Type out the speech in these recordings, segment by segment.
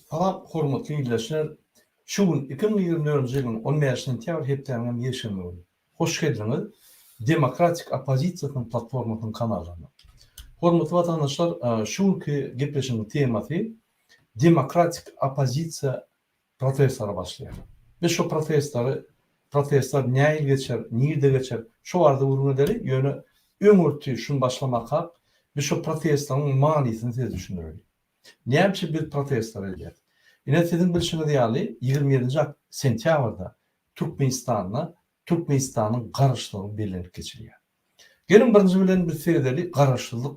Salam, hormatly dinleyijiler. Şu gün 2024 ýylyň 15 sentýabr hepdeniň ýeşilmi boldy. Hoş geldiňiz. Demokratik opozisiýanyň platformasynyň kanalyna. Hormatly watandaşlar, şu günkü gepleşiň temasy demokratik opozisiýa protestlere başlaýar. Ve şu protestler näil geçer, nirde geçer, şu arda urunları ýöne öňürtü şunu başlamak hak ve şu protestlaryň manysyny tez düşünýär. Näçe bir protestler edýär. Ine sizin bilşiniz ýaly 27 sentýabrda Türkmenistanyň garaşlygy bellenip geçirýär. Gelin birinji bilen bir seredeli garaşlyk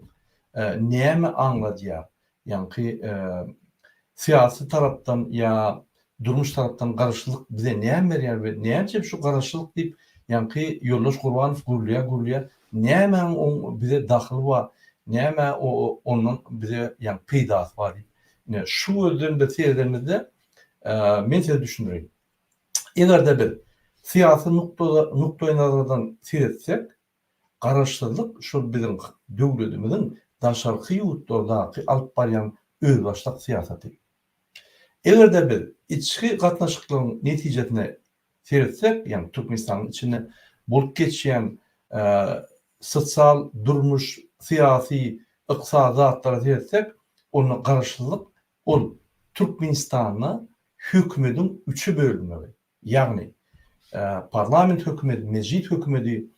näme aňladýar? Ýani siyasi tarapdan ya durmuş tarapdan garaşlyk bize näme berýär we näçe şu garaşlyk diýip ýani Ýoldaş Gurbanow gurulýa näme on bize dahyly bar? Näme ondan bize ýani peýdasy bar? Şu özünde seyredemizde men size düşünürüm. Eger bir siyasi nukta nazardan seyretsek, garaşlyk şu bizim döwletimiziň daşarky ýurtlardaky alyp barýan öz başlyk siýasaty. Eger bir içki gatnaşyklaryň netijesine seyretsek, ýani Türkmenistanyň içinde bolup geçýän sosial durmuş, siyasi, ykdysady zatlara seyretsek, onu garaşlyk ol Türkmenistanyň hökümetiň 3 bölümleri. Ýagny parlament hökümeti, mejlis hökümeti,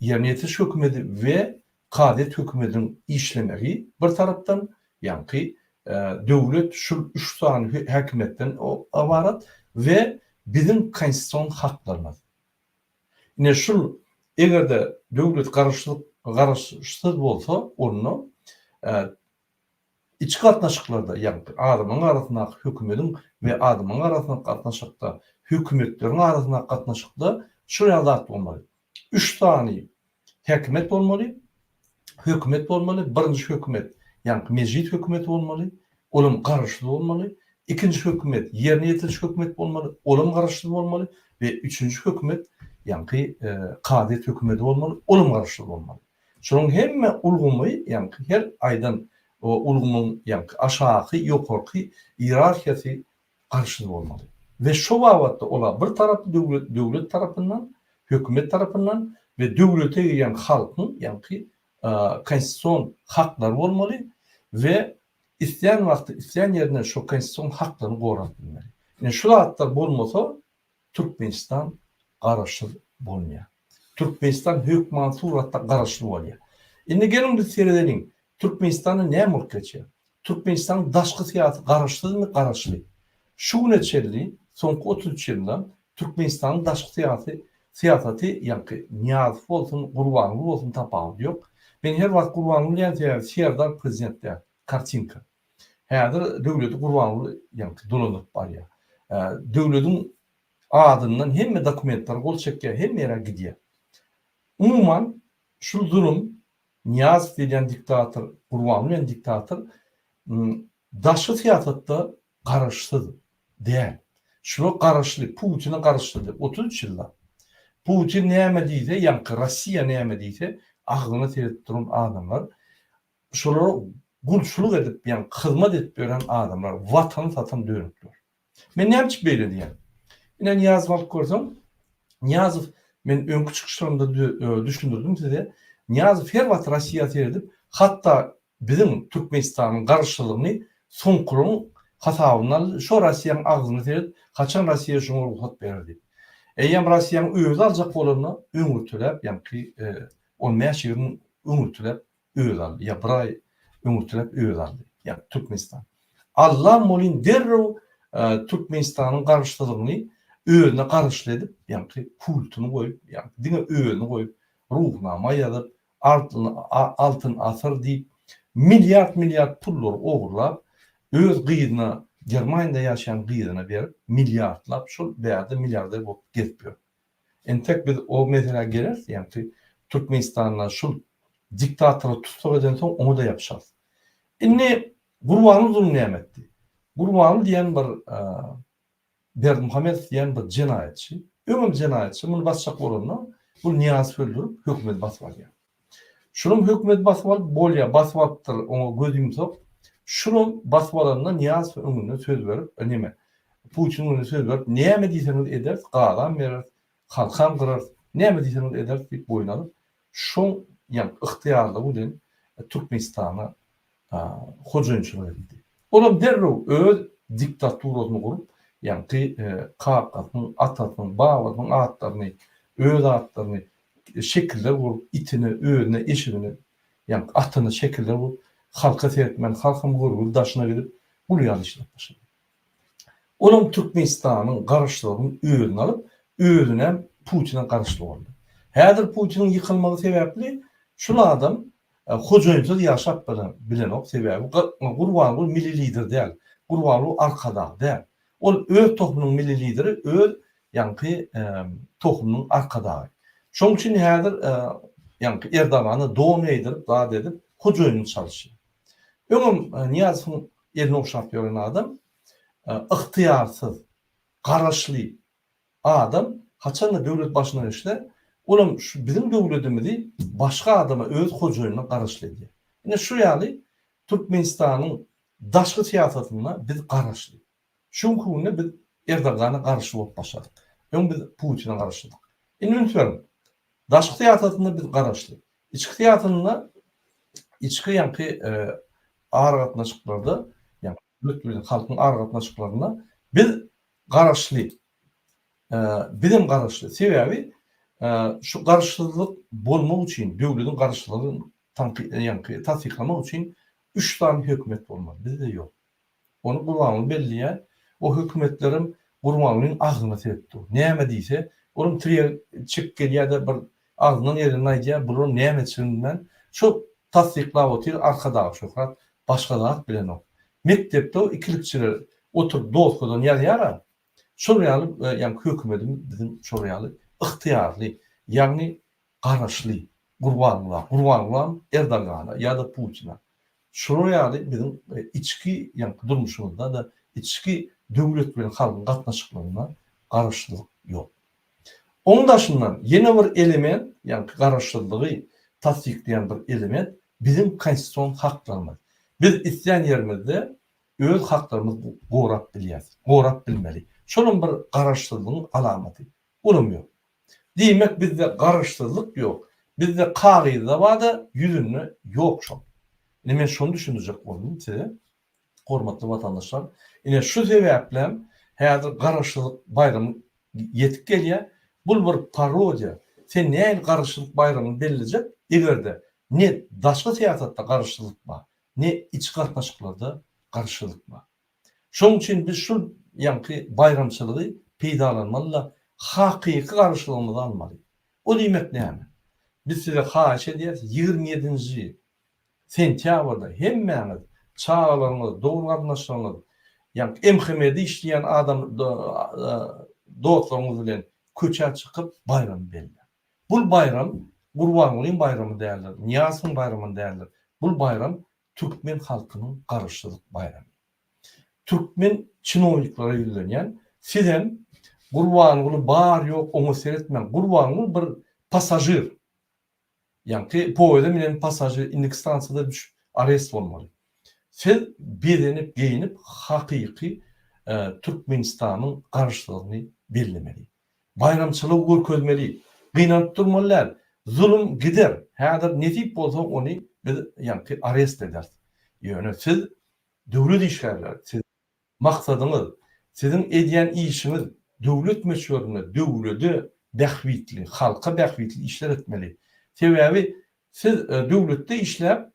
ýerni ýetiriş hökümeti we kadet hökümetiň işlemegi bir tarapdan ýani döwlet şu 3 sany häkimetden abarat we bizim konstitusiýon haklarymyz. Ine şu egerde döwlet garaşsyz bolsa, onu içki gatnaşyklarda ýani adamyň arasyndaky hökümetiň we adamyň arasyndaky gatnaşykda hökümetleriň arasyndaky gatnaşykda şu ýazat bolmaly. 3 sany häkimet bolmaly, hökümet bolmaly, birinji hökümet ýani mejlis hökümeti bolmaly, olam garaşly bolmaly, ikinji hökümet ýerni ýetiriş hökümeti bolmaly, olam garaşly bolmaly we üçünji hökümet ýani kadet hökümeti bolmaly, olam garaşly bolmaly. Şonuň hemme ulgumy ýani her aýdan o ulgumyň ýani aşağı ýokarky hierarkiýasy garşy bolmaly. Ve şu wagtda olar bir tarapy döwlet tarapyndan, hökümet tarapyndan we döwlete ýani halkyň ýani konstitusiýon haklary bolmaly we isleýän wagtda isleýän ýerine şu konstitusiýon haklaryny gorak bilmeli. Ine şu hatlar bolmasa Türkmenistan garaşly bolmaýar. Türkmenistan hökümet suratda garaşly bolýar. Indi gelin biz seredeliň Türkmenistanyň näme bolup geçýär? Türkmenistanyň daşky siýasy garaşlymy, garaşly? Şu neçeli soňky 33 ýylda Türkmenistanyň daşky siýasaty ýani Niýazow bolsun, Gurbanow bolsun tapagy ýok. Men her wagt Gurbanow diýen şeýerdar prezidentler, kartinka. Häzir döwleti Gurbanow ýani dolanyp barýar. Döwletiň adyndan hemme dokumentler gol çekýär, hemme ýere gidýär. Umuman şu zulüm Niýazow diýen diktator, Gurbanow diýen diktator daşky siýasatda garaşsyz däl. Şunu garaşly, Putin'e garaşly 33 ýylda. Putin näme diýse, ýani Rossiýa näme diýse, agyny seredip duran adamlar, şolary gulçuluk edip, ýani hyzmat edip beren adamlar, watany satan dönükler. Men näme beýle diýen? Ine Niýazow alyp görsem, Niýazow men öňkü çykyşlarymda düşündirdim size. Niýazow her wagt Rossiýa seredip, hatda bizim Türkmenistanyň garaşlygyny soňkuryň hasabyna şu Rossiýanyň agyny seredip, haçan Rossiýa şoňa ruhsat berdi. Eýem Rossiýanyň özü aljak bolanyny öňürtülep, ýani olmaýan şeýlerini öňürtülep öz aldy. Ya bir ay öňürtülep öz aldy. Ýani Türkmenistan. Allah molin derrew Türkmenistanyň garaşlygyny özüne garaşly edip, ýani kultuny goýup, ýani diňe özüni goýup, ruhnama ýazyp, altyn asr diýip milyard pullar ogurlap, öz gyýyna Germaniýada ýaşaýan gyýyna berip, milyardlap şol bäde milyarder bolup getýär. Entek biz o mesele geler, ýani Türkmenistanyň şol diktatory tutsak eden soň onu da ýapşar. Indi Gurbanow zulm nämetdi. Gurbanow diýen bir Berdimuhamedov diýen bir jenayetçi, öňüm jenayetçi, muny basjak bolany, bu Niýazow öldürüp hökümet basyp alýar. Şunun hökümet basyp alyp bolýar, basyp alypdyr, oňa göz ýumsak, Şunun basmalarından Niyaz öňünde söz berip, neme? Putin öňünde söz berip, näme diýseňiz ederiz, galan bereriz, halkam gyrar, näme diýseňiz ederiz diýip boýnanyp, şoň ýa ygtyýarly bilen Türkmenistana hojaýynçylyk etdi. Olam derrew öz diktaturasyny gurup, ýa-ni Kakatyň, Atatyň, Babatyň atlaryny, öz atlaryny şekiller gurup, itini, özüne, eşigini, ýa atyny şekiller gurup, halka seretmen, halkym gurgur daşyna gidip bulýan işlep başlady. Olam Türkmenistanyň garaşlygyny özüne alyp, özüne Putin'e garaşlyk boldy. Häzir Putin'in ýykylmagy sebäpli şol adam hojaýynsyz ýaşap bilen ok sebäbi Gurbanly milli lider däl. Gurbanly arkada däl. Ol öz tohumynyň milli lideri, öz ýa-ni tohumynyň arkadagy. Şoň üçin häzir ýa-ni Erdogany dowam edip, zat edip hojaýynyň çalışýar. Öňüm Niýazowyň eline okşap ýören adam ygtyýarsyz, garaşly adam haçan döwlet başyna geçse, olam şu bizim döwletimizi başga adama öz hojaýynyna garaşly edýär. Ine şu ýaly Türkmenistanyň daşky siýasatyna biz garaşly. Şoňkuny biz Erdogana garaşly bolup başladyk. Öň biz Putin'e garaşlyk. Ine unutmayalım. Daşky siýasatyna biz garaşly. İçki siýasatyna içki ýa-ni aragatnaşyklarda, ýa-ni döwlet halkyň aragatnaşyklaryna biz garaşly. Bizim garaşly. Sebäbi şu garaşlyk bolmak üçin, döwletiň garaşlygyny ýa-ni tasdiklamak üçin 3 tane hökümet bolmaly. Bizde ýok. Onu Gurbanly belliýär. O hökümetlerim Gurbanlyň agyna sebäpdi. Näme diýse, onuň tire çyk gelýär-de bir agyndan ýerine aýdýar, bu näme üçin şu tasdiklap otyr arkadaky şöhret başgalar bilen ok. Mektepde ikilikçiler oturup dostudan ýazýar. Şol ýaly ýa-ni hökümetimiz bizim şol ýaly ygtyýarly, ýagny garaşly Gurbanly Erdogana ýa-da Putin'a. Şol ýaly bizim içki ýa-ni durmuşymyzda da içki döwlet bilen halkyň gatnaşyklaryna garaşlyk ýok. Onuň daşyndan ýene bir element, ýa-ni garaşlylygy tasdikleýän bir element bizim konstitusiýon haklarymyz. Biz isleýän ýerimizde öz haklarymyzy gorap bilýäris, gorap bilmeli. Şonun bir garaşlylygyň alamaty. Olam ýok. Diýmek bizde garaşlylyk ýok. Bizde kagyza bada ýüzünde ýok şol. Ine men şonu düşünjek boldum size. Hormatly watandaşlar, ine şu sebäple häzir garaşlylyk bayramy ýetip gelýär. Bu bir parodiýa. Sen näme garaşlylyk bayramy belliljek? Egerde ne daşky siýasatda garaşlylyk bar, ne iç gatnaşyklarda garaşlylyk bar. Şoň üçin biz şu ýa-ni bayramçylygy peýdalanmaly, hakyky garaşlylygymyzy almaly. O diýmek näme? Biz size haýyş edýäris 27-nji sentýabrda hemmäňiz çağalaryňyz, dowul gatnaşyklaryňyz, ýa-ni MHM'de işleýän adam dostlaryňyz bilen köçe çykyp bayram belli. Bu bayram Gurbanlyň bayramy däldir, Niýazowyň bayramy däldir. Bu bayram Türkmen halkynyň garaşlylyk bayramy. Türkmen çynowniklary ýüzlenýän, sizem Gurbanly bar ýok, oňa seretmen. Gurbanly bir pasajir. Ýa-ni poýda menen pasajir indik stansiýada düş arest bolmaly. Siz bedenip, geyinip hakyky Türkmenistanyň garaşlygyny bellemeli. Bayramçylyk görkezmeli. Gynap durmalylar. Zulüm gider. Häzir netip bolsa ony biz ýa-ni arest eder. Ýöne siz döwlet işgärler, siz maksadyňyz, sizin edýän işiniz döwlet meşguliyeti, döwleti bähwitli, halka bähwitli işler etmeli. Sebäbi siz döwletde işläp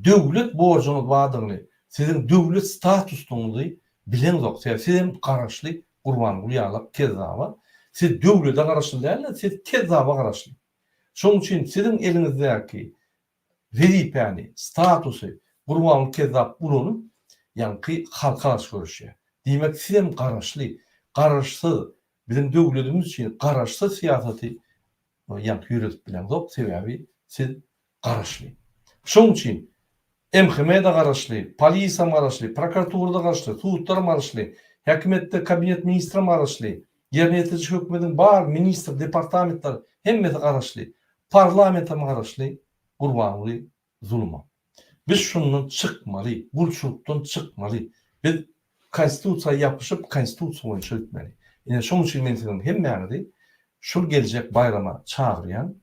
döwlet borcuny badyny, sizin döwlet statusyňyzy bilen zok. Sizin garaşly Gurbanly ýaly kezaba, siz döwlete garaşly däl, siz kezaba garaşly. Şoň üçin sizin elinizdäki wezipäni, statusy Gurbanly kezap bulunup, ýa-ni halka görüşýär. Diýmek sizem garaşly, garaşsyz bizim döwletimiz üçin garaşsyz siýasaty ýa-ni ýürüp bilen zok. Sebäbi siz garaşly. Şoň üçin MHM'de garaşly, polisiýa garaşly, prokuraturada garaşly, suwtlar garaşly, häkimetde kabinet ministri garaşly, ýerine ýetişik hökümetiň bar ministr, departamentler hemmesi garaşly, parlamentde garaşly Gurbanly zulma. Biz şundan çıkmalı, burçuluktan çıkmalı. Biz konstitusiya yapışıp konstitusiya boyunça gitmeli. Yani şunun için men hem mäňidi şul gelecek bayrama çağıryan,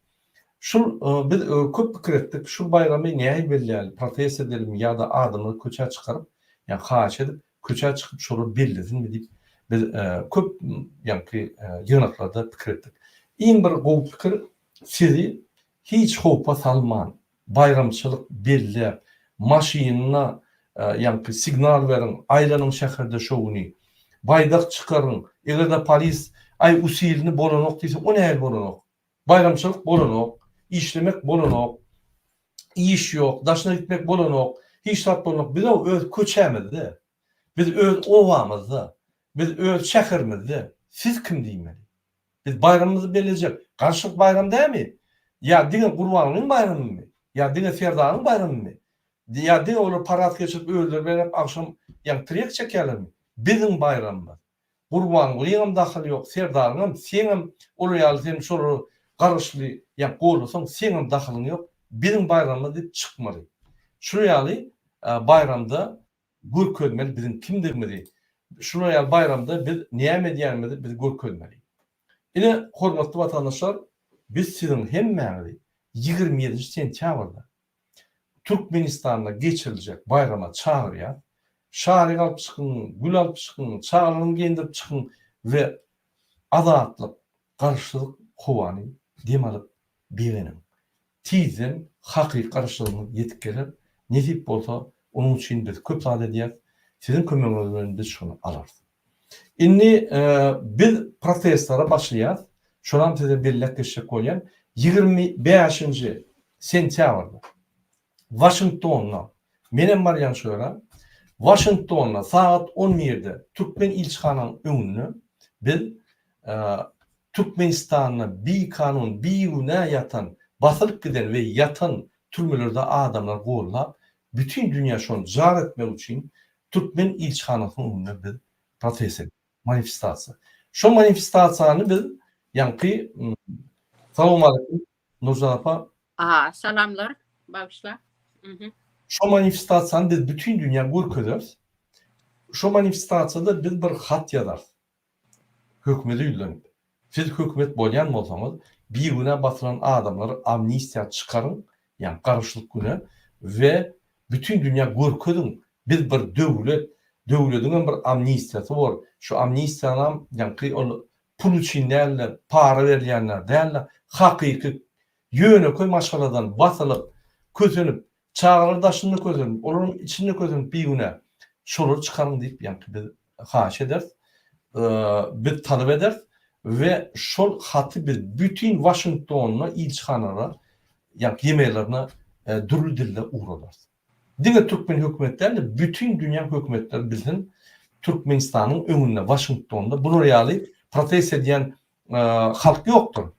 şul biz köp pikir etdik, şul bayramy näme belläli, protest edelim ya da adamı köçe çıkarıp, yani haç edip köçe çıkıp şolu bellesin mi diýip biz köp ýa-ni ýygnaklarda pikir etdik. Iň bir gowy pikir sizi hiç howpa salman, bayramçylyk bellep, maşynyna ýa-ni signal berin, aýlanyň şäherde şowuny, baydak çıkarın, egerde polis ay usilini bolanok diýse, o näme bolanok? Bayramçylyk bolanok, işlemek bolanok, iş ýok, daşna gitmek bolanok, hiç tat bolanok. Biz öz köçämizde, biz öz owamyzda, biz öz şäherimizde. Siz kim diýmeli? Biz bayramymyzy belirlejek. Garşyk bayram dämi? Ya diňe Gurbanyň bayramymy? Ya diňe Serdanyň bayramymy? Ya diňe olar parat geçip öldürip berip akşam ýa trek çekerlermi? Bizim bayramymyz. Gurbanyň ýyňam daxily ýok, Serdanyň seňem olar ýaly sen şolu garaşly ýa golasaň seňem daxylyň ýok. Bizim bayramymyz diýip çykmaly. Şu ýaly bayramda görkezmeli bizim kimdigimizi. Şu ýaly bayramda biz näme diýärmizi biz görkezmeli. Ine hormatly watandaşlar, biz sizin hemmäňizi 27 sentýabrda Türkmenistanda geçirilecek bayrama çağırýar. Şaryk alıp çykyn, gül alıp çykyn, çağrylym gendirip çykyn we azatlyk, garşylyk howany dem alyp berenin. Tizen hakyky garşylygyny ýetip gelir. Netip bolsa onuň üçin biz köp zat edýär. Sizin kömegiňiz bilen biz şunu alarys. Inni biz protestlara başlaýar. Şolam size bellek geçip goýan 25 sentýabrda Washingtonda menen barýan şöyle Washingtonda saat 11'de Türkmen ilçhanyň öňünde biz Türkmenistanyň bir kanun bir güne yatan, basylyp giden ve yatan türmelerde adamlar gollap bütün dünya şonu jar etmek üçin Türkmen ilçhanynyň öňünde biz protest etdik. Manifestasiya. Şu manifestasiýany biz ýa-ni salam aleykum Nurjan apa. Salamlar, bagışla. Şu manifestasiýany biz bütün dünya görkezeriz. Şu manifestasiýada biz bir hat ýazarys. Hökümete ýüzlenip. Siz hökümet bolýan bolsaňyz, bir güne batyran adamlary amnistiýa çykaryn, ýa-ni garşylyk güne we bütün dünya görkezin. Biz bir döwletiň bir amnistiýasy bar. Şu amnistiýanam ýa-ni ol pul üçin däl, para berýänler däl, hakyky ýöneköy maşgaladan basylyp, közenip, çağrıldaşını közenip, olaryň içinde közenip bir güne şolar çykaryn diýip ýa-ni biz haş ederiz, biz talep ederiz we şol haty biz bütün Washington'a ilçhanalara ýa-ni ýemelerine dürli dilde uğralarız. Diňe Türkmen hökümetlerinde bütün dünya hökümetleri bizim Türkmenistanyň öňünde Washington'da bunu ýaly protest edýän halk ýokdur.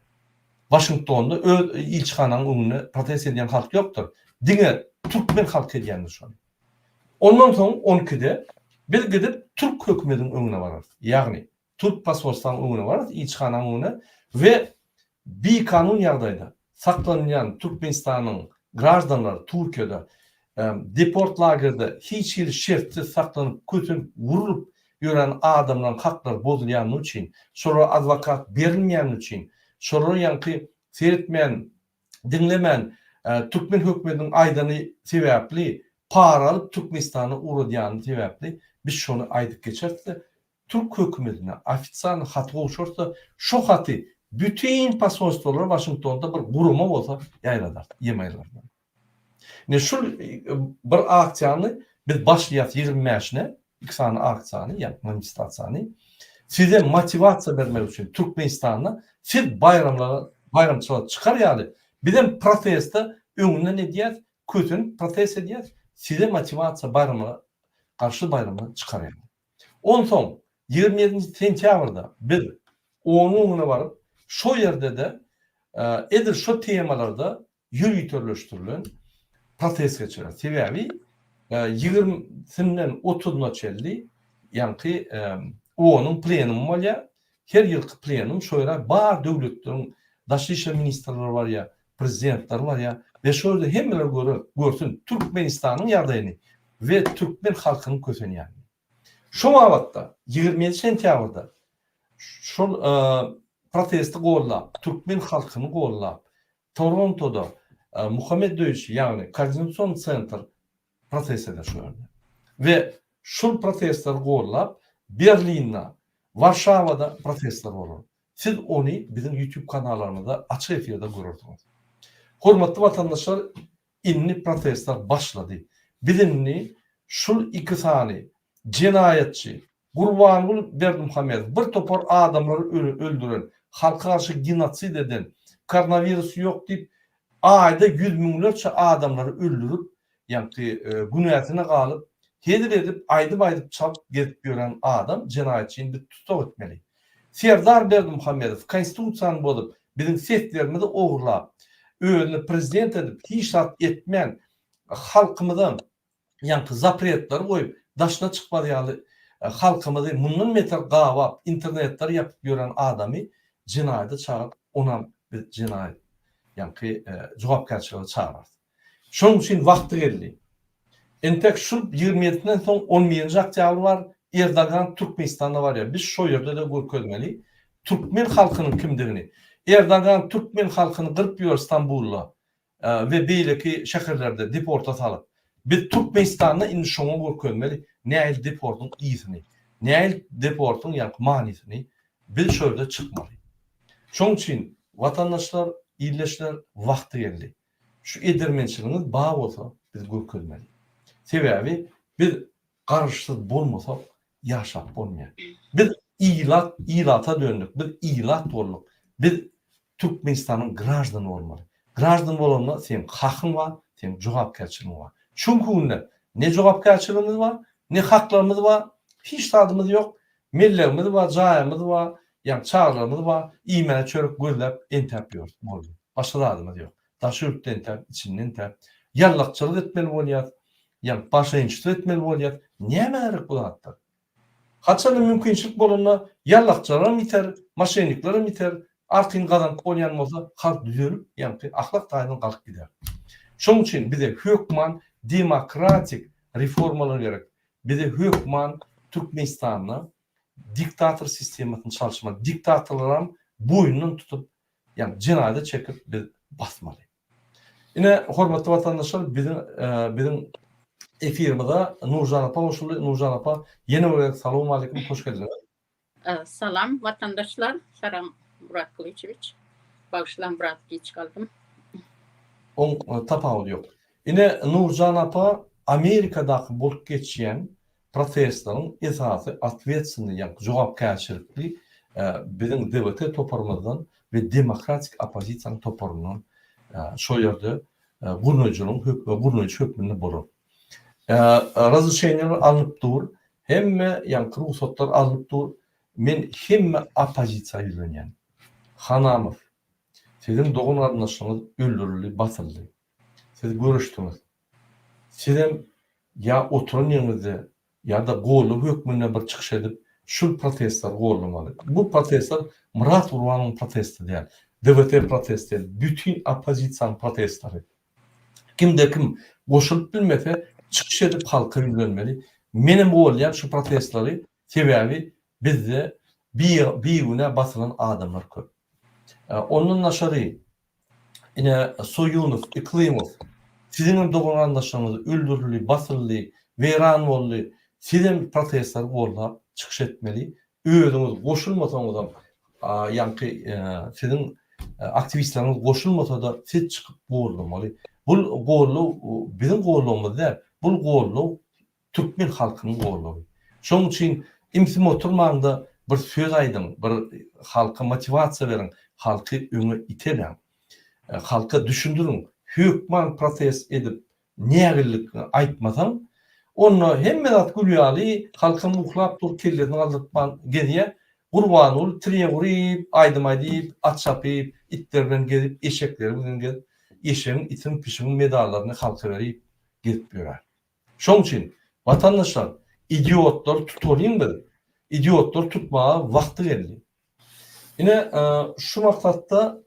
Washington'da öz ilçhanyň öňünde protest edýän halk ýokdur. Diňe Türkmen halky edýändir şonu. Ondan soň 12'de biz gidip Türk hökümetiniň öňüne bararys. Ýagny Türk pasportlarynyň öňüne bararys, ilçhanyň öňüne we bir kanun ýagdaýda saklanýan Türkmenistanyň grajdanlary Türkiýede deport lagerde hiç bir şertsiz saklanyp kötün vurup ýören adamlaryň haklary bozulýany üçin, şolara advokat berilmeýän üçin, şolara ýa-ni seyretmeýän, dinlemän Türkmen hökümetiniň aýdany sebäpli para alyp Türkmenistana uradýany sebäpli biz şonu aýdyp geçersek, Türk hökümetine ofisial hat bolşursa, şo haty bütün pasportlar Washingtonda bir guruma bolsa ýaýladar, ýemaýlar. Ne şu bir aksiýany biz başlaýar 25-ne, ikisany aksiýany, ýa-ni manifestasiýany size motivasiýa bermek üçin Türkmenistana siz bayramçylar çykarýaly. Bizim protestde öňüne ne diýär? Kötün protest edýär. Size motivasiýa bayrama, garşy bayrama çykarýar. Onsoň 27 sentýabrda biz onuň öňüne baryp şo ýerde de edir şo temalarda ýürütürleşdirilen protest geçirir. Sebebi 20'sinden 30'una çeldi. Yani onun plenum var ya, her yılki plenum şöyle bar devletlerin daşlı işler ministerleri var ya, prezidentler var ya ve şöyle hemmeler görsün Türkmenistan'ın ýagdaýyny ve Türkmen halkynyň köseni yani. Şu wagtda 27 sentýabrda şol protesti gollap, Türkmen halkyny gollap, Toronto'da Muhammed Döýüş yani Koordinasiýon Center protest eder şu ýerde. Ve şol protestler gollap Berlin'de, Warşawada protestler bolur. Siz onu bizim YouTube kanallarımızda açık efirde görürsünüz. Hormatly vatandaşlar, inni protestler başladı. Bizimni şul iki sany cinayetçi Gurbanguly Berdimuhamedov bir topar adamları öldüren, halka karşı genosid eden, koronavirus yok deyip ayda 100 miňlerçe adamları öldürüp, yani günäsine galyp, hedir edip, aydyp çap gezip gören adam cinayetçiyi bir tutak etmeli. Serdar Berdimuhamedov konstitusiýany bolup, bizim seslerimizi oğurlap, özüni prezident edip, hiç etmen halkımızdan yani zapretler koyup, daşına çıkmadıyalı halkımızı mundan meter gawap, internetler yapıp gören adamı cinayete çağırıp, ona bir cinayet yani jogapkärçiligiňe çağırar. Şonuň üçin wagty geldi. Entek şu 27'den soň 11-nji oktýabr var. Erdogan Türkmenistan'da var ya, biz şu yerde de görkezmeli. Türkmen halkının kimdigini. Erdogan Türkmen halkını kırıp ýör İstanbul'la ve beýleki şäherlerde deporta salyp. Biz Türkmenistan'da indi şoňa görkezmeli. Näil deportun iyisini, näil deportun yani manisini biz şöyle çıkmalı. Şoň üçin vatandaşlar, illeşler wagty geldi. Şu edermençiligiňiz bağ bolsa biz görkezmeli. Sebebi biz karışsız bolmasak yaşap bolmaýar. Biz ilata döndük, biz ilat olduk. Biz Türkmenistan'ın grajdanı olmalı. Grajdan bolanma sen hakyň var, sen jogapkärçiligiň var. Çünkü ne jogapkärçiligimiz var, ne haklarımız var, hiç tadımız yok. Millerimiz var, jaýymyz var, yani çağlarımız var. İýmene çörek gözläp entep ýör boldy. Başga tadymyz yok. Daşyryp entep, içinden entep. Yallakçylyk etmeli bolýar. Yani başlayınçlı etmeli bolýar. Näme bu hatda? Haçan mümkinçilik bolanda yallakçylar biter, maşenikler biter, artyn gazan bolýan bolsa halk düzelip, yani ahlak taýynyň galyp gider. Şoň üçin bize hökman demokratik reformalar gerek. Bize hökman Türkmenistan'da diktatör sistematyny çalışmak, diktatorlaryň boýundan tutup, yani cinayete çekip biz basmaly. Ine hormatly vatandaşlar, bizim efirimizde Nurjan apa hoşully. Nurjan apa, ýene bir salam aleykum, hoş geldiniz. Salam vatandaşlar. Salam Murat Kılıçeviç. Bağışlan Murat, geç kaldım. On tapawul yok. Ine Nurjan apa Amerikadaky bolup geçýän protestlaryň esasy atwetsyny, ýa-ni jogapkärçilikli bizim devlet toparmazdan ve demokratik opozisiýanyň toparmazdan şo ýerde gurnoýçy hökmünde bolur. Razışenler alınıp dur, hemme yani ruhsatlar alınıp dur. Men hemme opozisiýa ýüzlenýän. Hanamov, sizin doğum arnaşyňyz öldürildi, basyldy. Siz görüşdüňiz. Sizem ya oturan ýerinizde ya da goýulyp hökmüne bir çykyş edip şu protestler goýulmaly. Bu protestler Murat Urwanyň protesti diýär. DWT protesti diýär. Bütün opozisiýanyň protestleri. Kimde kim goşulyp bilmese çykyş edip halka ýüzlenmeli. Menim bolýan şu protestleri sebebi bizde biýüne basylan adamlar köp. Onun naşary ine Soyunov, Iklimov, sizin doğum arnaşyňyz öldürildi, basyldy, weýran boldy. Sizin protestler gollap çykyş etmeli. Özüňiz goşulmasaňyz ýa-ni sizin aktivistleriniz goşulmasa da siz çykyp gollamaly. Bu gollu bizim gollumuz der. Bu gollu Türkmen halkynyň gollugy. Şoň üçin imsim oturmanda bir söz aýdym, bir halka motivasiýa berin, halky öňe iteler. Halka düşündürün. Hökman protest edip nägelikni aýtmasaň, onu hemme zat gülýärli, halkyň uhlap dur kellerini aldypman gediýe, Gurbanuly triýe guryp, aýdyp, at çapyp, itler bilen gezip, eşekler bilen gezip, eşeğin itin pişimin medallarını halka verip gezip ýörer. Şoň üçin vatandaşlar, idiotlar tutulýan, idiotlar tutmağa wagty geldi. Ine şu maksatda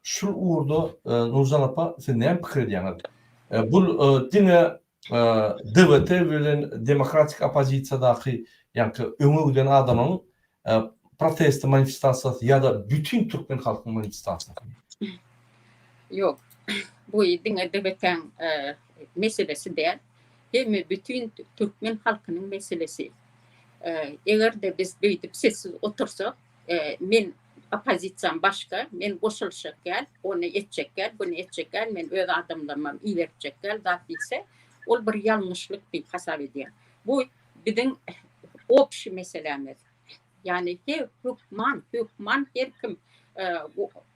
şu uğurda Nurcan apa sen näme pikir edýäňiz? Bul diňe DWT bilen demokratik opozisiýadaky ýa-ni öňe giden adamyň protest manifestasiýasy ýa-da bütün Türkmen halkynyň manifestasiýasy. Yok. Bu diňe debeten meselesi däl. Hem bütün Türkmen halkynyň meselesi. Eger de biz beýdip sessiz otursak, men opozisiýam başga, men goşulşak gel, onu etjek gel, bunu etjek gel, men öz adamlarıma iýerjek gel, zat bilse, ol bir ýalňyşlyk diýip hasap edýär. Bu biziň opşy meselemiz. Yani hükman her kim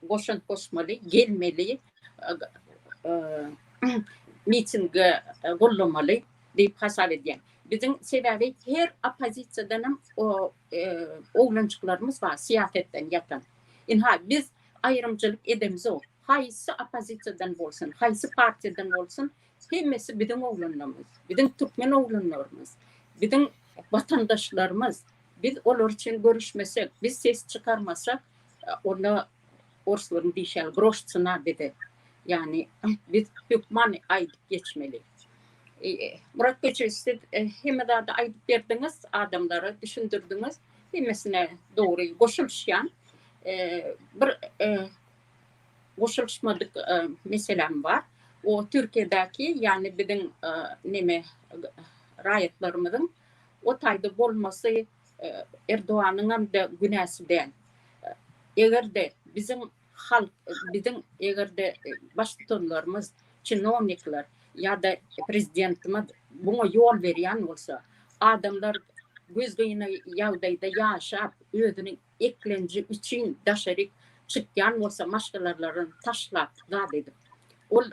goşun koşmaly, gelmeli, mitinge gollamaly diýip hasap edýär. Bizim sebebi her opozisiýadan oglançyklarymız var, siýasetden ýatan. Biz aýrymçylyk edemiz o. Haýsy opozisiýadan bolsun, haýsy partiýadan bolsun, hemmesi biziň oglanlarymız, biziň türkmen oglanlarymız, biziň vatandaşlarymız. Biz olar üçin görüşmesek, biz ses çykarmasak, ona orslaryň diýşel groş çynar dedi. Yani biz hükman aýdyp geçmeli. Murat Bey, siz hemede de aýdyp berdiňiz, adamlara düşündirdiňiz, hemmesine dogry goşulşýan bir goşulşmadyk meselem var. O Türkiýedäki, yani biziň neme raýatlarymyzyň o taýda bolmasy Erdoğan'ın hem de günäsi däl. Eger de biziň halk, biziň eger de başlylarymyz, çinovnikler ya da prezidentimiz buna yol berýän bolsa, adamlar göz gyna ýagdaýda ýaşap, özüniň eklenji üçin daşaryk çykýan bolsa, maşgalaryny taşlap zat edip. Ol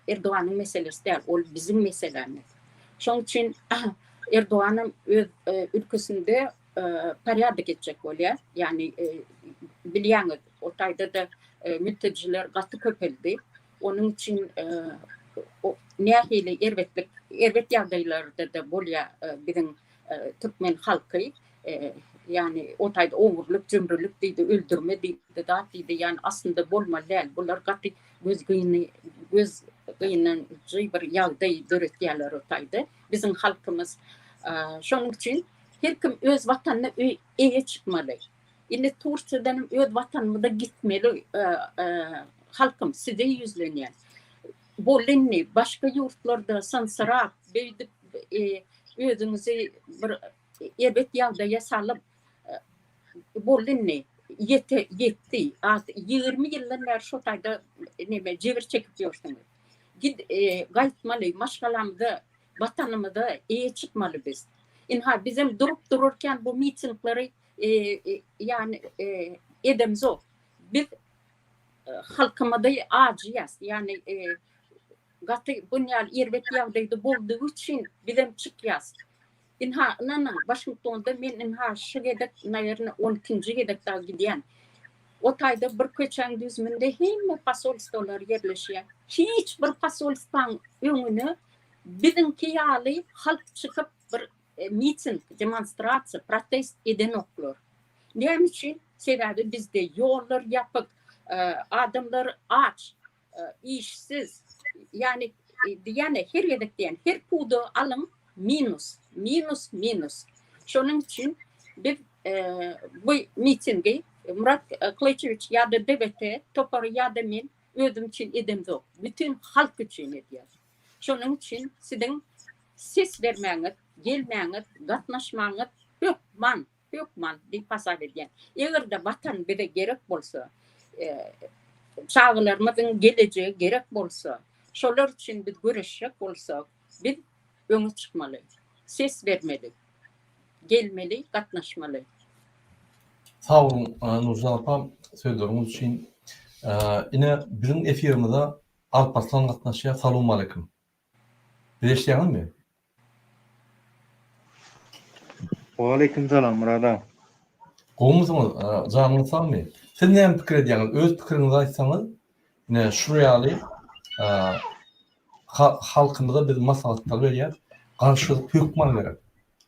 Erdoğan'ın meselesi däl, ol biziň meselemiz. Şoň üçin Erdoğan'ın öz ülkesinde perýada geçecek bolýar. Yani bilýäňiz, o taýda da mülteciler gaty köpeldi. Onun için o nähili erwet ýagdaýlarda da bolýar biziň türkmen halky. Yani o taýda oňurlyk, jümrülük diýdi, öldürme diýdi, dat diýdi. Yani aslında bolmaly däl. Bular gaty göz gynyň bir ýagdaý döretýärler o taýda. Biziň halkymız şonuň üçin her kim öz watanyna eýe çykmaly. Indi Turkiýadan öz watanymyza gitmeli halkym size ýüzlenýär. Bolenni başga ýurtlarda sansarap beýdip özüňizi bir erwet ýagdaýa salyp bolenni yetdi. 20 ýyllar şo taýda neme jebir çekip ýörsiňiz. Gaýtmaly, maşgalamyza, watanymyza eýe çykmaly biz. Bizim durup dururken bu mitingleri yani edemiz o. Biz halkymyza aciz, yani gaty bunyal erwet ýagdaýda bolduğu üçin bizem çykýas. Washington'da men şigedek näýerine 12-nji gedekde gidýän. O taýda bir köçen düzmünde hemme pasolstwalar ýerleşýär. Hiç bir pasolstwan öňüne biziňki ýaly halk çykyp bir miting, demonstrasiýa, protest eden oklar. Näme üçin? Sebebi bizde ýollar ýapyk, adamlar aç, işsiz. Yani diýene her ýerdekden her pudy alym minus. Şonuň üçin biz bu mitingi Murat Kılıçdaroğlu ya da DWT topar ya da men özüm için edemiz o. Bütün halk için edýär. Şonuň üçin siziň ses bermäňiz, gelmäňiz, gatnaşmaňyz hükman diýip hasap edýär. Eger de watan bize gerek bolsa, çağlarymyzyň gelejegi gerek bolsa, şolar üçin biz görüşjek bolsak, biz öňe çykmaly, ses bermeli, gelmeli, gatnaşmaly. Sağ olun Nurcan apam, söýleriniz üçin. Ine biziň efirimizde Alparslan gatnaşýar. Salam aleykum. Bileşýärmi? Waalaikum salam Murat. Gowmusyňyz, janyňyz sagmy? Siz näme pikir edýäňiz? Öz pikiriňizi aýtsaňyz, ne şu ýaly halkymyza biz maslahatlar berýär. Garşylyk hükman gerek.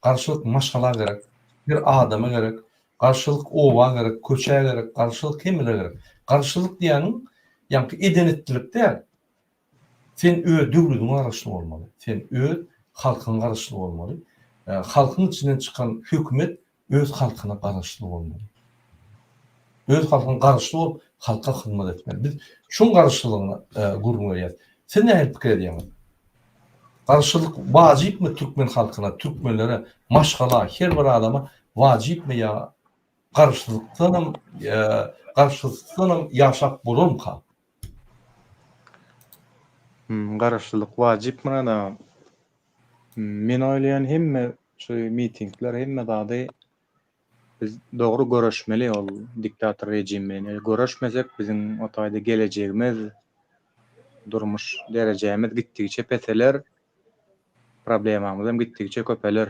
Garşylyk maşgala gerek. Bir adama gerek. Garşylyk owa gerek, köçe gerek, garşylyk hemle gerek. Garşylyk diýäň Yani edenetlilik değil. Sen öz döwletiň garaşly bolmaly. Sen öz halkyň garaşly bolmaly. Halkyň içinden çıkan hökümet öz halkyna garaşly bolmaly. Öz halkyna garaşly bolup halka hyzmat etmeli. Biz şoň garaşlygyny gurmaýar. Sen näme pikir edýäň? Garaşlyk wajypmy türkmen halkyna, türkmenlere maşgala her bir adama wajypmy ya garaşlykdan ýaşap bolamka? Garaşlyk wajyp mırada. Men oýlaýan hemme şu mitingler hemme dady biz dogry görüşmeli ol diktator rejim bilen. Görüşmesek biziň otaýda gelejegimiz, durmuş derejemiz gitdigiçe peteler, problemamyz hem gitdigiçe köpeler.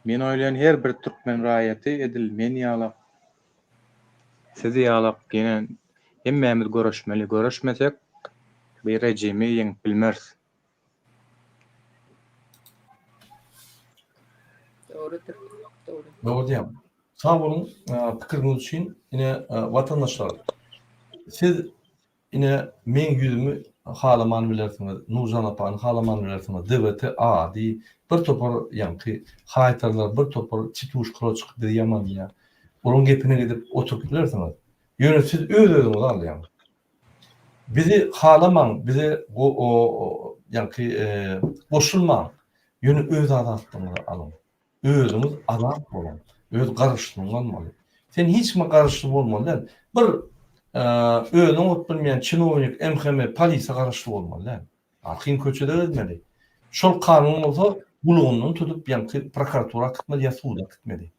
Men oýlaýan her bir türkmen raýaty edilmeli ýalap. Sizi ýalap gene hemmemiz görüşmeli. Görüşmesek bir rejimi ýeňip bilmez. Doğrudur. Doğru. Doğru diýem. Sağ bolun pikiriniz üçin ine watandaşlar. Siz ine men ýüzümi halaman bilersiňiz, Nurjan apany halaman bilersiňiz, DWT adi bir topar ýanky haýtarlar, bir topar çituş kroçuk diýýän ýa. Onun gepine gidip oturup bilersiňiz. Ýöne siz öz-özüňizi alýan. Bizi halaman, bizi o ýanky boşulma. Ýöne öz adatlygyňyzy alın. Özüňiz adam bolun. Öz garaşlygyňyz bolmaly. Sen hiç mi garaşly bolmaly? Bir özüň ot bilmeýän çinownik, MHM, polisiýa garaşly bolmaly. Arkyň köçede özmeli. Şol kanun bolsa, bulugundan tutup ýanky prokuratura gitmeli, ýa suda gitmeli.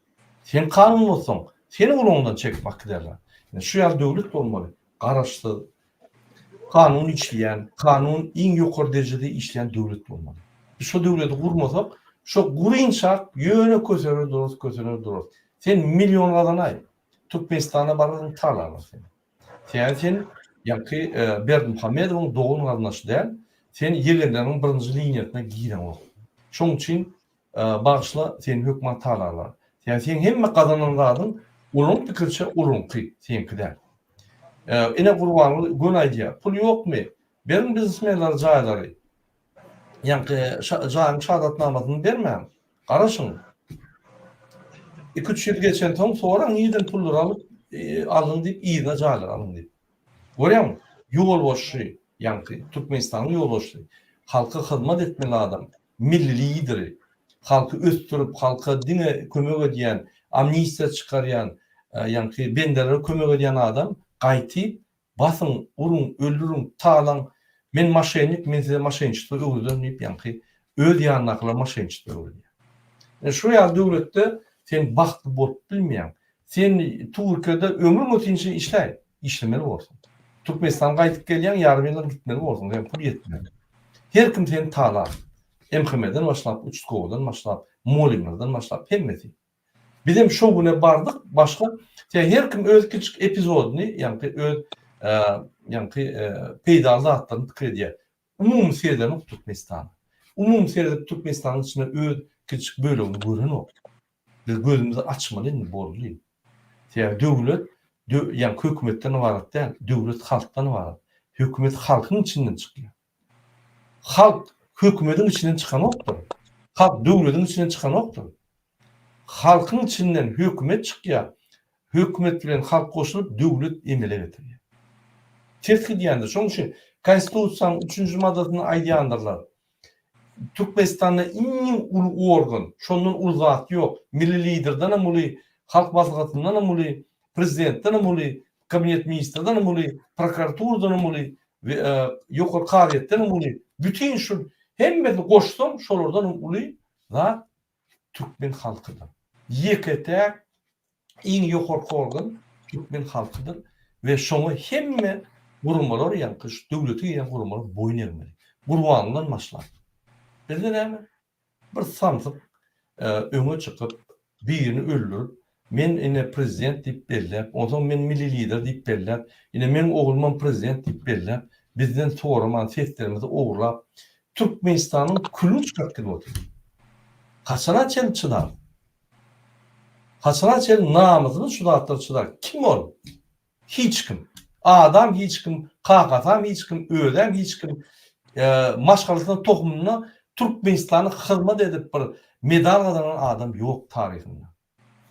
Sen kanun bolsaň, seni bulugundan çekip giderler. Şu ýa döwlet bolmaly. Garaşly, kanun işleyen, kanun iň ýokary derejede işleyen döwlet bolmaly. Biz şu döwleti gurmasak, şu gurynçak ýöne kösener durur. Sen milyonlardan ay Türkmenistana bargyň tarlar sen. Sen ýanky Berdimuhammedowyň doğum garnaşy däl, sen ýerleriň birinji liniýasyna giren ol. Şoň üçin bagşla sen hökümet tarlarlar. Sen hemme kazananlardan ulun pikirçe ulunky senki däl. Ene gurbany gün aýdýar. Pul ýokmy? Berim biznesmenler jaýlary. Ýanky jaýyň şahadatnamasyny bermän. Garaşyň. 2-3 ýyl geçen soň sonra niýeden pullar alyp alyn diýip ýyna jaýlar alyn diýip. Görýäň, ýol boşy, ýanky Türkmenistanyň ýol boşy. Halka hyzmat etmeli adam, milli lideri. Halky östürüp, halka dine kömek edýän, amnistiýa çykarýan, ýanky bendelere kömek edýän adam gaýtyp basın, urun, öldürün, talan, men maşenik, men size maşençilik öwrüdüm diýip ýanky öz ýanyndakylar maşençilik öwrüdýär. Şu ýa döwletde sen bagtly bolup bilmeýän, sen Türkiýede ömür boýunça işlemeli bolsun. Türkmenistan gaýtyp gelýän ýarym ýyl gitmeli bolsun, sen pul ýetmeli. Her kim seni talar. MHM'den başlap, Uçkov'dan başlap, Molinlerden başlap, hemmeti. Bizim şu güne bardyk, başka her kim öz küçük epizodyny, ýanky öz peýda zatlaryny pikir edýär. Umum serden Türkmenistan. Umum serden Türkmenistanyň içinde öz küçük bölümini gören ok. Biz gözümüzü açmaly boldy. Döwlet ýa hökümetden ibaret däl, döwlet halkdan ibaret. Hökümet halkyň içinden çykýar. Halk hökümetiň içinden çykan okdur. Halk döwletiň içinden çykan okdur. Halkyň içinden hökümet çykýar. Hökümet bilen halk goşulyp döwlet emele getirýär. Terk edýändir. Şoň üçin Konstitusiýanyň 3-nji maddasyny aýdýandylar. Türkmenistanda iň ulu organ, şondan ulu zat ýok. Milli liderden hem uly, halk basygatyndan hem uly, prezidentden hem uly, kabinet ministrden hem uly, prokuraturadan hem uly, ýokary karyatdan hem uly. Bütün şu hemmeti goşsam şolardan uly zat Türkmen halkydyr. Ýeketek iň ýokary organ Türkmen halkydyr we şoňa hemme gurumlar ýanky döwleti ýa gurumlar boyun eýmeli. Gurbanlydan başlar. Bizde näme? Bir samsyk öňe çykyp, birini öldürüp, men ine prezident diýip belläp, ondan men milli lider diýip belläp, ine men oğlumam prezident diýip belläp, bizden soraman seslerimizi oğurlap, Türkmenistanyň külünü çykartyp otur. Haçana çel çydar. Haçana çel namyzyny şu zatlar çydar. Kim ol? Hiç kim. Adam hiç kim, kakatan hiç kim, öden hiç kim, maşgalısına tohumuna Türkmenistan'ı hizmet edip bir medal kazanan adam yok tarihinde.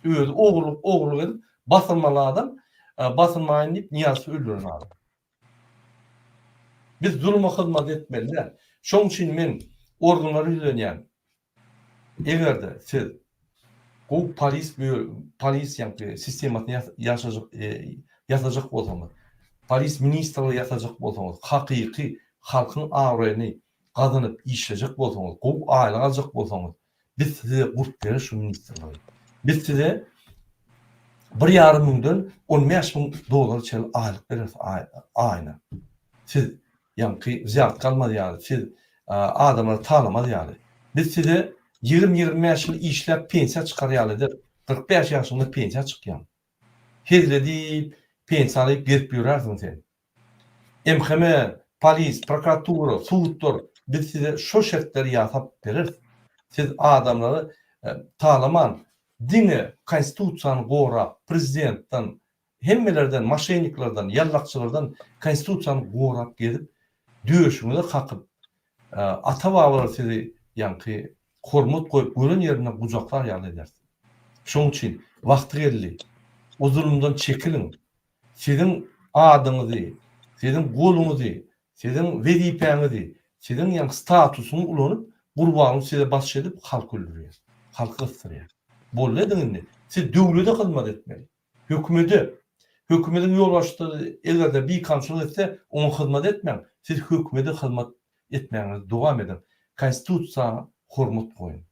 Öyle oğurluk edip basılmalı adam, basılmayın deyip niyası öldüren adam. Biz zulma hizmet etmeliler. Şoň üçin men organlary ýüzenýän egerde siz bu polis ýa-ni sistematyny ýasajak bolsaňyz, polis ministrliği ýasajak bolsaňyz, hakyky halkyň awraýyny gazanyp işlejek bolsaňyz, bu aýly aljak bolsaňyz, biz size gurt beriş şu ministrliği. Biz size 1,5 milyondan 15 bin dolar çel aylyk bereriz aýyna. Siz ýa-ni ziyat kalmady ýaly, siz adamları tanımaz ýaly. Biz size 20-25 ýyl işläp pensiýa çykarýalydyr. 45 ýaşynda pensiýa çykýan. Hezledi pensiýa alyp gerip ýörärsiň sen. MHM, polis, prokuratura, sudlar biz size şu şertleri ýasap bereriz. Siz adamları tanıman, dini, konstitusiýany gorap, prezidentden, hemmelerden, maşeniklerden, yallakçılardan konstitusiýany gorap gelip döşüňizi kakyp ata-babalar sizi ýa-ni hormat koyup gören yerine gujaklar ýaly edersin. Şoň üçin wagty geldi. O zulümden çekilin. Sizin adyňyzy, sizin goluňuzy, sizin wezipeňizi, sizin ýa statusyny ulanyp gurbanyny size baş edip halk öldürýär. Halky ysyrýar. Bolledyňyndy. Siz döwlete hyzmat etmeli. Hökümetiň ýolbaşçylygy egerde bir kamçylyk etse, oňa hyzmat etmeň. Siz hökümete hyzmat etmeňizi dowam edin. Konstitusiýa hormat koyun.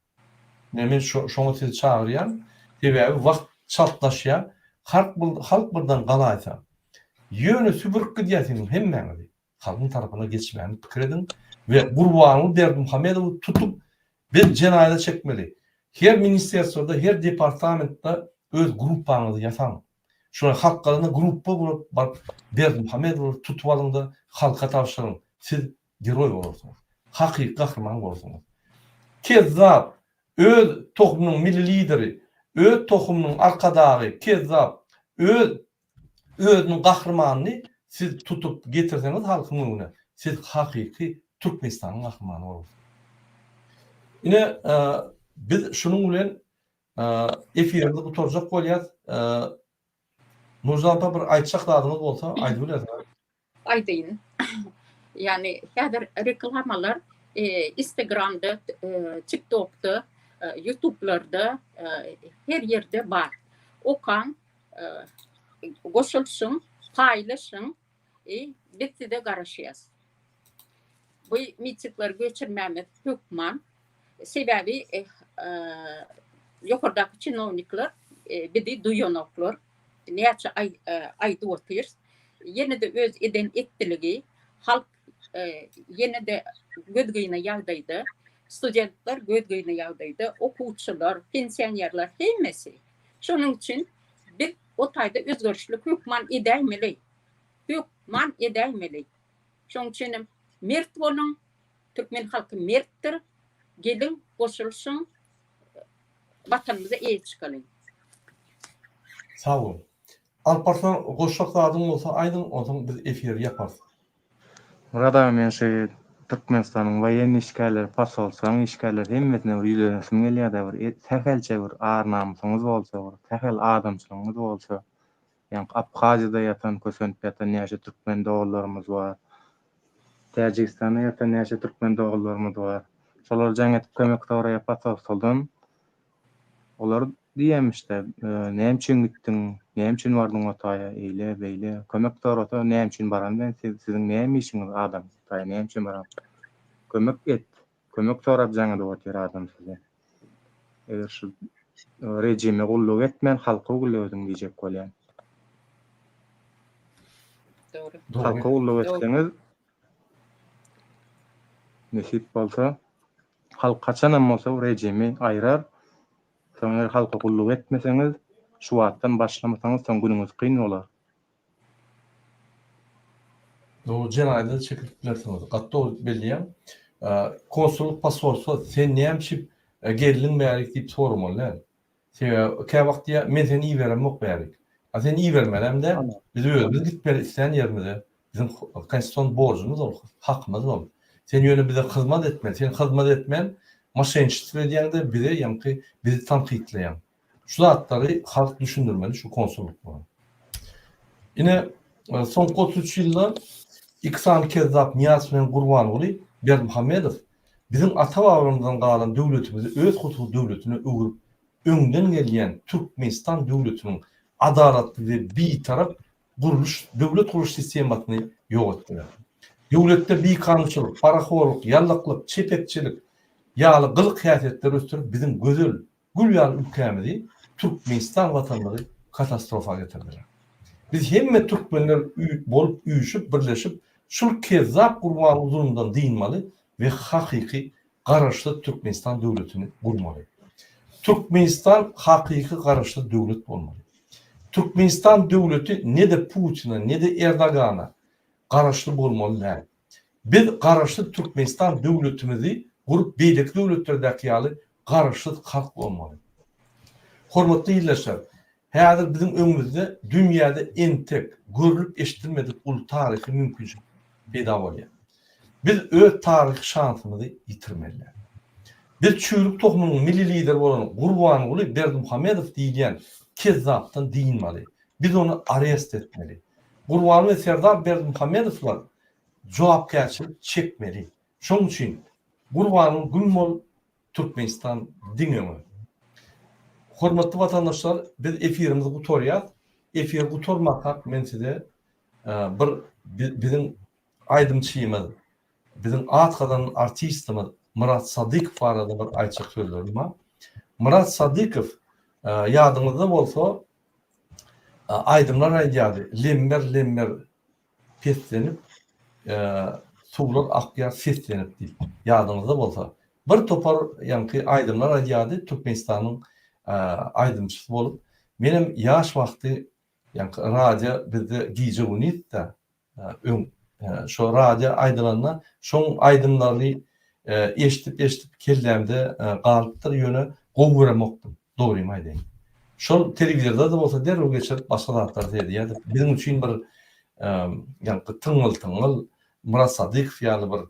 Men şoňa sizi çagyrýan, sebäbi wagt çatlaşýar. Halk birden galaýsa, ýöne sübürk gidýärsiň hemmeňizi halkyň tarapyna geçmäni pikir edin we Gurbany Berdimuhamedowy tutup bir jenaýat çekmeli. Her ministeriýasynda, her departamentde öz gruppaňyzy ýasaň. Şuna halk galaryna gruppa bolup Berdimuhamedowy tutup alyňda halka tapşyryň. Siz geroy bolarsyňyz. Hakyky gahrman bolarsyňyz. Kezzap, öz tohumnyň milli lideri, öz tohumnyň arkadagy kezzap, özüniň gahrmanyny siz tutup getirseňiz halkyň öňüne, siz hakyky Türkmenistanyň gahrmany bolarsyňyz. Ine biz şunuň bilen efirde gutarjak bolýar. Nurjan bir aýtjak dadyňyz bolsa aýdyp bilersiňiz. Aydın. Yani häzir reklamalar Instagram'da, TikTok'da, YouTube'larda her yerde var. Okan goşulsun, paylaşın, bitti de garaşıyaz. Bu mitikler geçirmemek hükman. Sebebi yukarıdaki çinovnikler bir duyanoklar. Neyse aydı otur. Yine de öz eden ettiligi halk yine de gödgüyüne yağdaydı. Studentler gödgüyüne yağdaydı. Okuwçylar, pensionerler hemmesi. Şunun için bir o tayda özgörçlük hükman edilmeli. Hükman edilmeli. Şunun için mert bolun, Türkmen halkı merttir. Gelin, koşulsun, vatanımıza iyi çıkalım. Sağ olun. Alparslan goşak dadyň bolsa aýdyn, oňa biz efir ýaparys. Burada men şu Türkmenistanyň waýen işgärleri, pasolsaň işgärleri hemmesine ýülenesim gelýär bir tähelçe bir arnamysyňyz bolsa, bir tähel adamçylygyňyz bolsa, ýa-ni Abhazyada ýatan, kösenip ýatan näçe türkmen dogullarymyz bar. Täjikistanda ýatan näçe türkmen dogullarymyz bar. Şolar jaň etip kömek tawra ýapasoldan olar diýem işte, näme üçin gitdiň, näme üçin bardyň otaýa, eýle, beýle, kömek torata, näme üçin baran ben, siziň näme işiňiz adam, otaýa näme üçin baran? Kömek et, kömek torap jaňa dowatýar adam size. Eger şu rejime gulluk etmen, halka gulluk edin diýjek bolýan. Doğru. Halka gulluk etseňiz, nesip bolsa, halk kaçanam bolsa bu rejimi aýrar. Soňra halka gulluk etmeseňiz, şu wagtdan başlamasaňyz soň günüňiz kyn bolar. O jenaýda çekilip bilersiňiz. Gatda belliýär. Konsulluk pasolsa sen näme gelin bärik diýip sormaly. Sebäbi kä wagtda men seni berem ok bärik. Sen iyi vermelem de Tamam. biz özümüz gitmeli isten yerimize. Bizim konstitusiyon borcumuz ol, hakkımız ol. Sen yönü bize hizmet etme, sen hizmet etmen maşençilik edýände bize ýa-ni bizi tanqidleýän. Şu zatları halk düşündürmeli şu konsolluklukda. Ine son 33 ýylda İksan Kezzap Niyaz bilen Gurbanoğlu Berdimuhammedow bizim ata-babamızdan galan döwletimizi öz kutup döwletine öwürüp öňden gelýän Türkmenistan döwletiniň adalatly we bitarap guruluş, döwlet guruş sistematyny ýok etdiler. Döwletde bikançylyk, paraxorluk, ýallaklyk, çepekçilik, ýaly gylyk häsiýetler östürip bizim gözel, gülýan ülkemizi Türkmenistan watanlygy katastrofa getirdiler. Biz hemme Türkmenler bolup üýüşip, birleşip şol Kezzap Gurbanow zulmündan diýinmeli we hakyky garaşly Türkmenistan döwletini gurmaly. Türkmenistan hakyky garaşly döwlet bolmaly. Türkmenistan döwleti ne de Putin'a ne de Erdogana garaşly bolmaly. Biz garaşly Türkmenistan döwletimizi gurup beýlik döwletlerdäki ýaly garaşly halk bolmaly. Hormatly ýerleşler, häzir bizim öňümizde dünýäde en tek görülüp eşitilmedik ul taryhy mümkinçilik peýda bolýar. Biz öz taryh şansymyzy ýitirmeliler. Biz çüýrük tohumynyň milli lider bolan Gurbanoğlu Berdimuhammedow diýilýän Kezzapdan diýinmeli. Biz onu arrest etmeli. Gurbanow we Serdar Berdimuhammedowlar jogapkärçilik çekmeli. Şoň üçin Gurbanow gülmol Türkmenistan diňemi. Hormatly vatandaşlar, biz efirimizi gutorýar. Efir gutormak men size bizim aýdymçymyz, bizim atgadan artistimiz Murat Sadykow barada bir aýçak sözlerim var. Murat Sadykow ýadyňyzda bolsa aýdymlar aýdýady. Lemmer peslenip suwlar akýar seslenip diýip. Ýadyňyzda bolsa bir topar ýa-ni aýdymlar aýdýady Türkmenistanyň aýdymçysy bolup. Menem ýaş wagty ýa-ni radio bizde giýje unitda şo radio aýdylanna şoň aýdymlary eşitip kellämde galypdyr ýöne gowuramokdum. Dogrymy aýdaýyn. Şol telewizorda da bolsa derrüw geçip başga zatlar diýdi. Bizim üçin bir ýa-ni tyňyl Murat Sadykow ýaly bir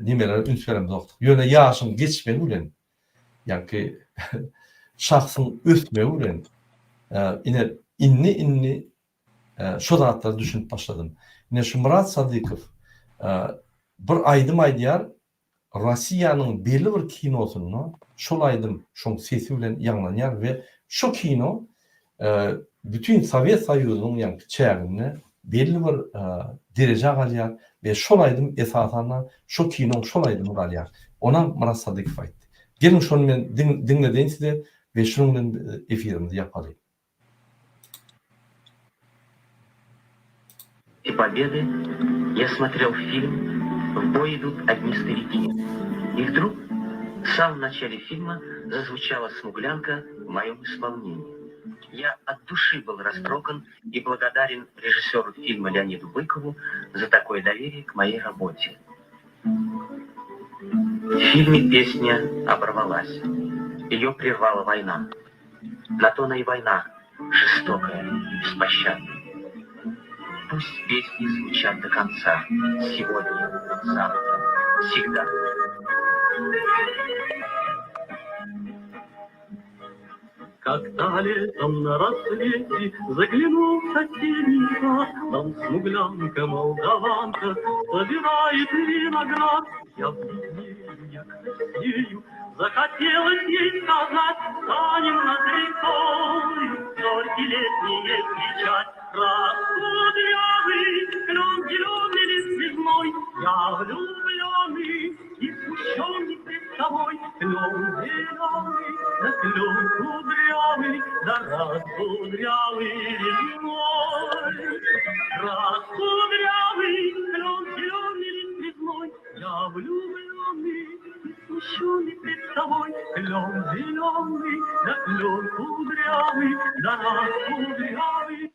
nimeler ünsülerimiz okdy. Ýöne ýaşym geçmeli bilen ýa-ni şahsyň ötmegi bilen ine inni şo zatlary düşünüp başladym. Ine şu Murat Sadykow bir aýdym aýdýar, Russiýanyň belli bir kinosyny şol aýdym şoň sesi bilen ýanglanýar we şo kino bütün Sowet Soýuzynyň ýa-ni çägine belli bir dereje galýar we şol aýdym esasana şo kino şol aýdymy galýar. Ona Murat Sadykow aýtdy. Gelin şonu men dinledeýin size ve şunun bilen efirimizi ýapaly. И победы я смотрел фильм «В бой идут одни старики». И вдруг в самом начале фильма зазвучала смуглянка в моем исполнении. Я от души был растроган и благодарен режиссеру фильма Леониду Быкову за такое доверие к моей работе. В фильме песня оборвалась. Ее прервала война. На то она и война, жестокая, беспощадная. Пусть песни звучат до конца, сегодня, завтра, всегда. Когда летом на рассвете заглянул в соседний сад, там смуглянка молдаванка собирает виноград. Я бледнею, я краснею, захотелось ей сказать: станем над рекой, зорьки летние встречать. Раскудрявый, клен зеленый лист снежной, я влюбленный и смущенный пред тобой. Клен зеленый, да клен кудрявый, да раскудрявый лесной. Раскудрявый, клен зеленый лист снежной, я влюбленный и смущенный пред тобой. Клен зеленый, да клен кудрявый, да раскудрявый.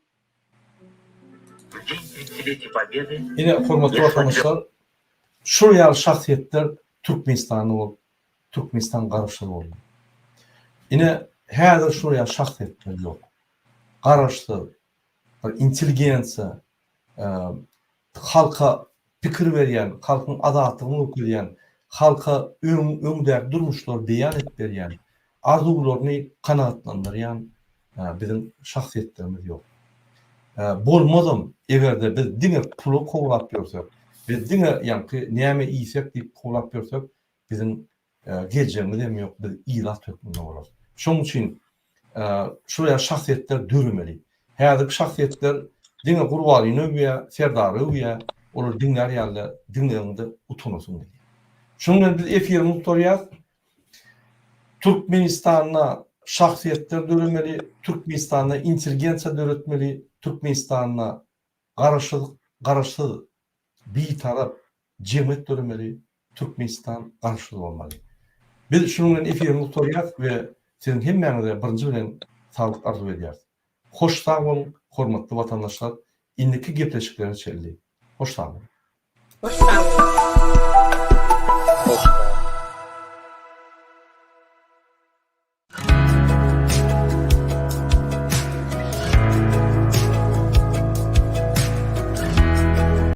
В день 30-летия Победы Yine hormatly vatandaşlar, şu ýaly şahsiýetler Türkmenistan garaşly boldy. Yine häzir şu ýaly şahsiýetler ýok. Garaşly, intelligensiya, halka pikir berýän, halkyň adatlygyny ökülýän, halka öňdäki durmuşlary beýan edip berýän, arzularyny kanagatlandyrýan bizim şahsiýetlerimiz ýok. Bolmadym egerde biz diňe puly kowlap ýörsek, biz diňe ýa-ni näme iýsek diýip kowlap ýörsek, bizim geleceğimiz hem ýok, biz ilat hökmünde bolar. Şoň üçin şuraya şahsiýetler dürmeli. Häzirki şahsiýetler diňe gurbalyny we serdary we olar diňler ýaly diňlerinde utunusyn diýip. Şoň bilen biz efirimiz tutarýar. Türkmenistana şahsiýetler dürmeli, Türkmenistana intelligensiýa döretmeli, Türkmenistana garaşsyz bir tarap jemgyýet dörmeli, Türkmenistan garaşsyz bolmaly. Biz şoň bilen efirimiz tutarýar we senin hemmäňize birinji bilen saglyk arzu edýäris. Hoş sag bolun, hormatly watandaşlar. Indiki gepleşikleri çeldi. Hoş sag bolun. Hoş sağ olun.